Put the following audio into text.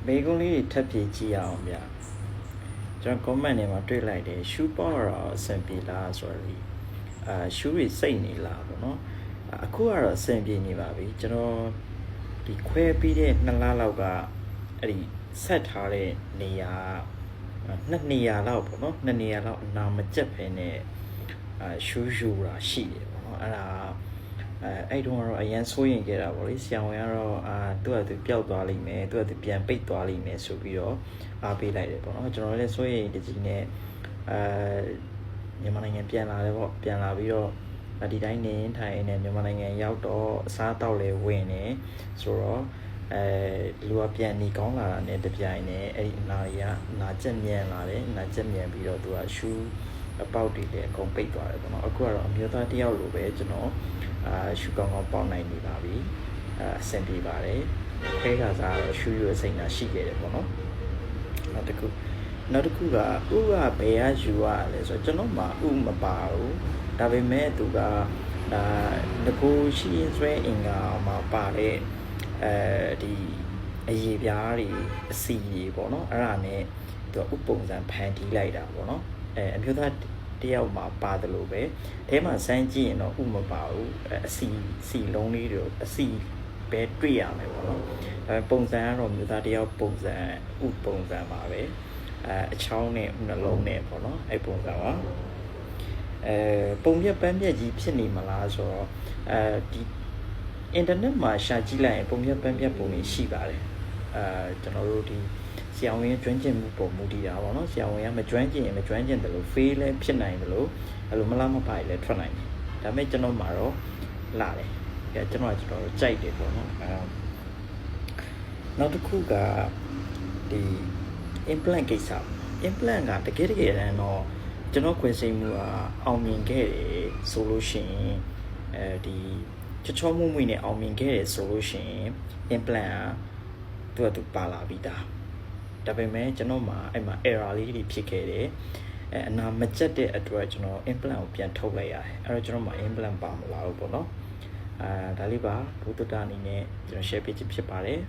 မေကုန်းလေးထပ်ပြေးကြည့်အောင်ဗျကျွန်တော် comment တွေမှာတွေ့လိုက်တယ် shoe power အဆင်ပြေလားဆိုတော့shoe တွေစိတ်နေလားပေါ့နော်အခုကတော့အဆင်ပြေနေပါပြီကျွန်တော်ဒီခွဲပြီးတဲ့2လလောက်ကအဲ့ဒီဆက်ထားတဲ့နေရာ2နေရာလောက်ပေါ့နော်2နေရာလောက်အနာမကျက်ပဲနဲ့shoe ယူတာရှိတယ်ပေါ့နော်အဲ့ဒါအဲ့တုန်းကတော့အရန်စိုးရင်ခဲ့တာပေါ့လေဆရာဝန်ကတော့သူ့အတူပျောက်သွားလိမ့်မယ်သူ့အတူပြန်ပိတ်သွားလိမ့်မယ်ဆိုပြီးတော့အားပေးလိုက်တယ်ပေါ့နော်ကျွန်တော်လည်းစိုးရင်တကြီးနဲ့မြန်မာနိုင်ငံပြန်လာတယ်ပေါ့ပြန်လာပြီးတော့ဒီတိုင်းနေထိုင်နေမြန်မာနိုင်ငံရောက်တော့အစားတောက်လေဝင်နေဆိုတော့လူကပြန်နေကောင်းလာတာနဲ့တပြိုင်နဲ့အဲ့ဒီအနာရနာကျက်မြန်လာတယ်နာကျက်မြန်ပြီးတော့သူကရှူးအပေါက်တွေလည်းအကုန်ပိတ်သွားတယ်ပေါ့နော်အခုကတော့အမျိုးသားတယောက်လိုပဲကျွန်တော်ရှူကောင်းကောင်းပေါက်နိုင်နေပါပြီအဆင်ပြေပါတယ်ခဲကစားတော့ရှူရစိမ့်တာရှိခဲ့တယ်ပေါ့နော်နောက်တစ်ခုကဥကဘယ်ကယူရလဲဆိုတော့ကျွန်တော်မှဥမပါဘူးဒါပေမဲ့သူကငကိုရှိရင်ဆွဲအင်္ဂါမှာပါတဲ့ဒီအရေးပြားတွေအစီတွေပေါ့နော်အဲ့ဒါနဲ့သူကဥပုံစံဖန်တီးလိုက်တာပေါ့နော်အမျိုးသားတယောက်မှာပါတယ်လို့ပဲအဲမှာစမ်းကြည့်ရင်တော့ဥမပါဘူးအစီလုံးလေးတွေအစီပဲတွေ့ရမယ်ပေါ့နော်ဒါပေမဲ့ပုံစံကတော့မျိုးသားတယောက်ပုံစံဥပုံစံပါပဲအချောင်းနဲ့နှလုံးနဲ့ပေါ့နော်အဲ့ပုံစံပါပုံပြပန်းပြကြီးဖြစ်နေမလားဆိုတော့ဒီအင်တာနက်မှာရှာကြည့်လိုက်ရင်ပုံပြပန်းပြပုံတွေရှိပါတယ်ကျွန်တော်တို့ဒီဆရာဝန်ရဲ့ကျွမ်းကျင်မှုပုံမူတည်တာပေါ့နော်ဆရာဝန်ကမကျွမ်းကျင်ရင်မကျွမ်းကျင်တယ်လို့ fail လည်းဖြစ်နိုင်တယ်လို့အဲ့လိုမလားမပါလည်းထွက်နိုင်တယ်ဒါပေမဲ့ကျွန်တော်မှာတော့လာတယ်ကျွန်တော်ကြိုက်တယ်ပေါ့နော်နောက်တစ်ခုကဒီ implant ကိစ္စ implant ကတကယ်တမ်းတော့ကျွန်တော်ခွင့်စိတ်မှုအောင်မြင်ခဲ့တယ်ဆိုလို့ရှိရင်ဒီချောမှုမှုနဲ့အောင်မြင်ခဲ့တယ်ဆိုလို့ရှိရင် implant သူပါလာပြီးသားဒါပေမဲ့ကျွန်တော်မှာအဲ့မှာ error လေးတွေဖြစ်ခဲ့တယ်အနာမကျက်တဲ့အတွက်ကျွန်တော် implant ကိုပြန်ထုတ်လိုက်ရတယ်အဲ့တော့ကျွန်တော်မှာ implant ပါမလာဘူးပေါ့နော်ဒါလေးပါဘုဒ္ဓတာအနေနဲ့ကျွန်တော် share ပေးချင်ဖြစ်ပါတယ်